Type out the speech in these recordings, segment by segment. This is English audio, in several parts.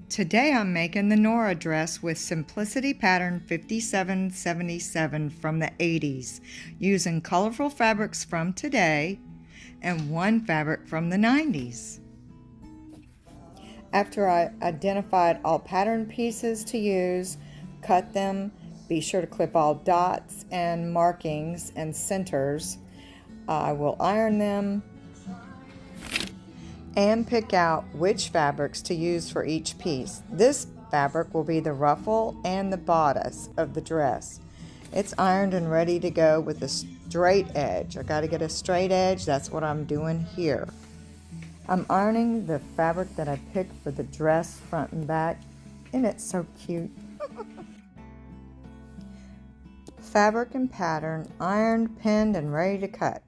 Today I'm making the Nora dress with Simplicity Pattern 5777 from the 80s, using colorful fabrics from today and one fabric from the 90s. After I identified all pattern pieces to use, cut them, be sure to clip all dots and markings and centers. I will iron them and pick out which fabrics to use for each piece. This fabric will be the ruffle and the bodice of the dress. It's ironed and ready to go with a straight edge. I got to get a straight edge. That's what I'm doing here. I'm ironing the fabric that I picked for the dress front and back, and it's so cute. Fabric and pattern ironed, pinned, and ready to cut.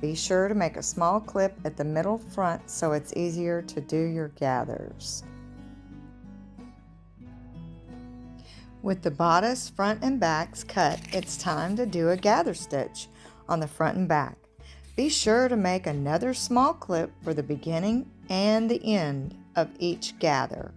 Be sure to make a small clip at the middle front so it's easier to do your gathers. With the bodice, front, and backs cut, it's time to do a gather stitch on the front and back. Be sure to make another small clip for the beginning and the end of each gather.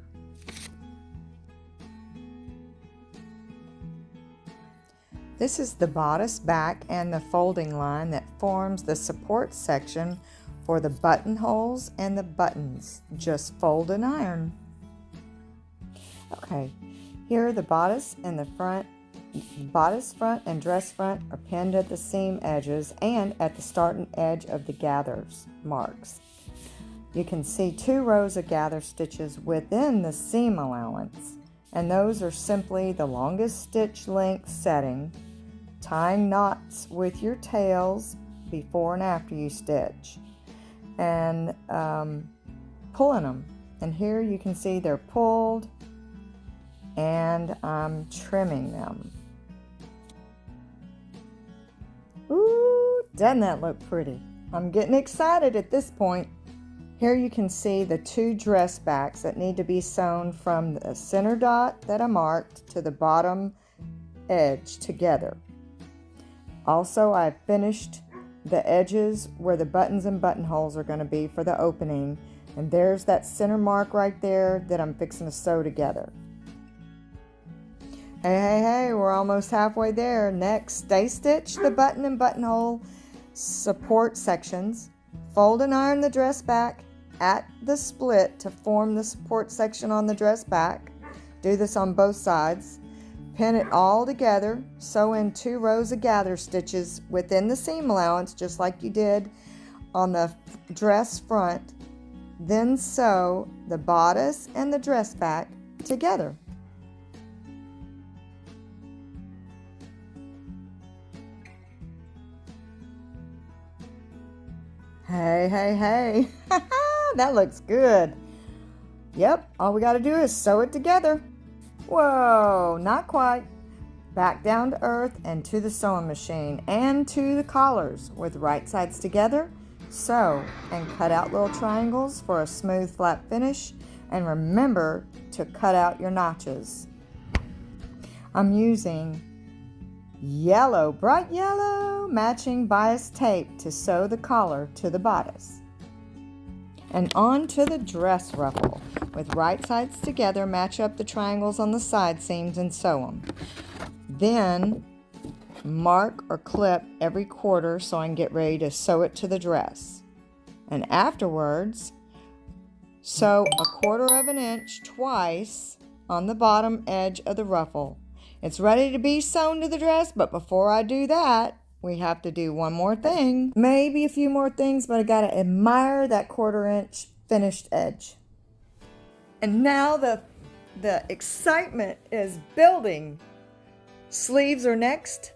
This is the bodice back and the folding line that forms the support section for the buttonholes and the buttons. Just fold and iron. Okay, here the bodice and the front, bodice front and dress front are pinned at the seam edges and at the starting edge of the gathers marks. You can see 2 rows of gather stitches within the seam allowance, and those are simply the longest stitch length setting, tying knots with your tails before and after you stitch, and pulling them. And here you can see they're pulled, and I'm trimming them. Ooh, doesn't that look pretty? I'm getting excited at this point. Here you can see the 2 dress backs that need to be sewn from the center dot that I marked to the bottom edge together. Also, I've finished the edges where the buttons and buttonholes are going to be for the opening, and there's that center mark right there that I'm fixing to sew together. Hey, we're almost halfway there. Next, stay stitch the button and buttonhole support sections. Fold and iron the dress back at the split to form the support section on the dress back. Do this on both sides. Pin it all together. Sew in 2 rows of gather stitches within the seam allowance, just like you did on the dress front. Then sew the bodice and the dress back together. Hey. That looks good. Yep, all we got to do is sew it together. Whoa, not quite. Back down to earth and to the sewing machine and to the collars with right sides together. Sew and cut out little triangles for a smooth flat finish, and remember to cut out your notches. I'm using yellow, bright yellow, matching bias tape to sew the collar to the bodice. And on to the dress ruffle. With right sides together, match up the triangles on the side seams and sew them. Then mark or clip every quarter so I can get ready to sew it to the dress. And afterwards, sew 1/4 inch twice on the bottom edge of the ruffle. It's ready to be sewn to the dress, but before I do that, we have to do one more thing. Maybe a few more things, but I gotta admire that 1/4 inch finished edge. And now the excitement is building. Sleeves are next.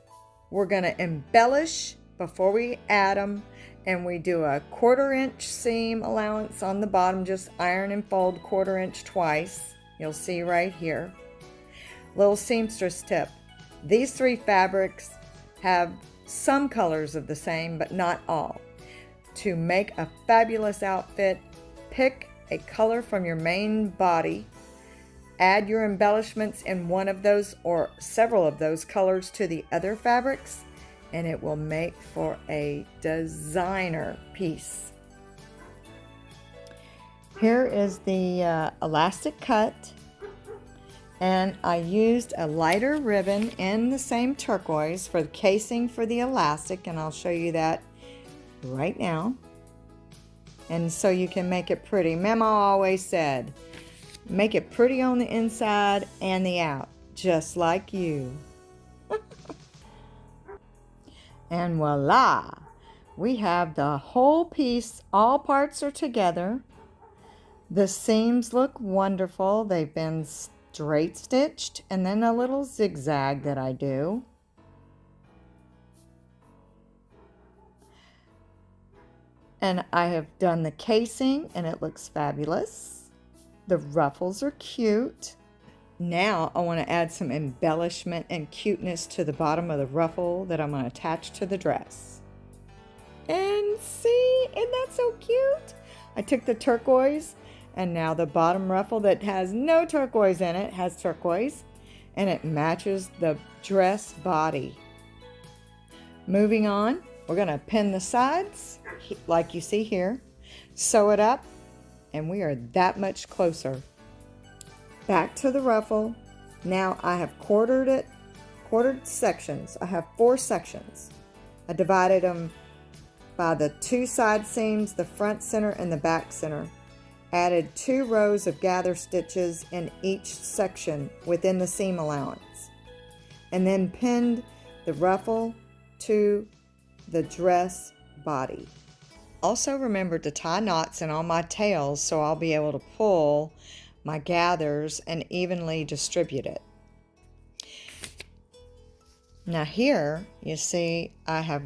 We're gonna embellish before we add them, and we do a 1/4 inch seam allowance on the bottom. Just iron and fold 1/4 inch twice. You'll see right here. Little seamstress tip. These 3 fabrics have some colors of the same, but not all. To make a fabulous outfit, pick a color from your main body, add your embellishments in one of those or several of those colors to the other fabrics, and it will make for a designer piece. Here is the elastic cut, and I used a lighter ribbon in the same turquoise for the casing for the elastic, and I'll show you that right now. And so you can make it pretty. Mama always said, make it pretty on the inside and the out, just like you. And voila! We have the whole piece, all parts are together. The seams look wonderful. They've been straight stitched and then a little zigzag that I do. And I have done the casing and it looks fabulous. The ruffles are cute. Now I want to add some embellishment and cuteness to the bottom of the ruffle that I'm going to attach to the dress. And see, isn't that so cute? I took the turquoise, and now the bottom ruffle that has no turquoise in it has turquoise, and it matches the dress body. Moving on, we're going to pin the sides like you see here, sew it up, and we are that much closer. Back to the ruffle. Now I have quartered sections. I have 4 sections. I divided them by the 2 side seams, the front center and the back center. Added 2 rows of gather stitches in each section within the seam allowance. And then pinned the ruffle to the dress body. Also remember to tie knots in all my tails so I'll be able to pull my gathers and evenly distribute it. Now here you see I have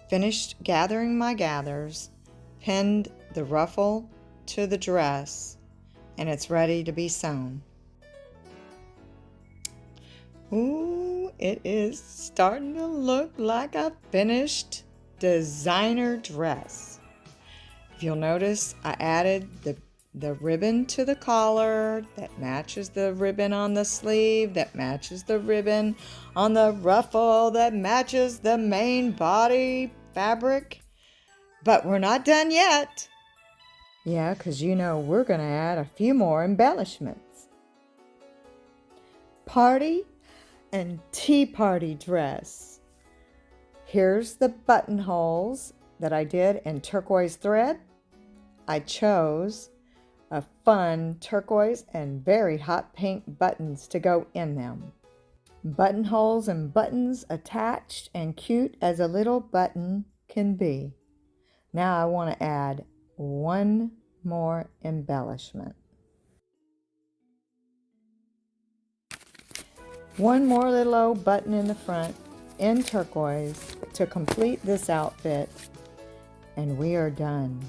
finished gathering my gathers, pinned the ruffle to the dress, and it's ready to be sewn. Ooh, it is starting to look like a finished designer dress. If you'll notice, I added the ribbon to the collar that matches the ribbon on the sleeve, that matches the ribbon on the ruffle, that matches the main body fabric. But we're not done yet. Yeah, because you know we're going to add a few more embellishments. Party and tea party dress. Here's the buttonholes that I did in turquoise thread. I chose a fun turquoise and very hot pink buttons to go in them. Buttonholes and buttons attached and cute as a little button can be. Now I want to add one more embellishment. One more little old button in the front in turquoise to complete this outfit, and we are done.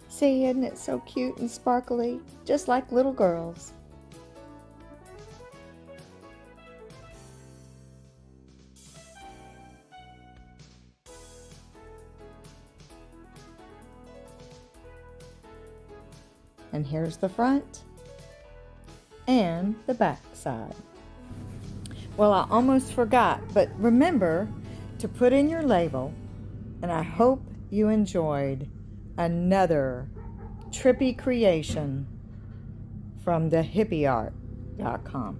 See, isn't it so cute and sparkly, just like little girls? And here's the front and the back side. Well, I almost forgot, but remember to put in your label, and I hope you enjoyed another trippy creation from thehippieart.com.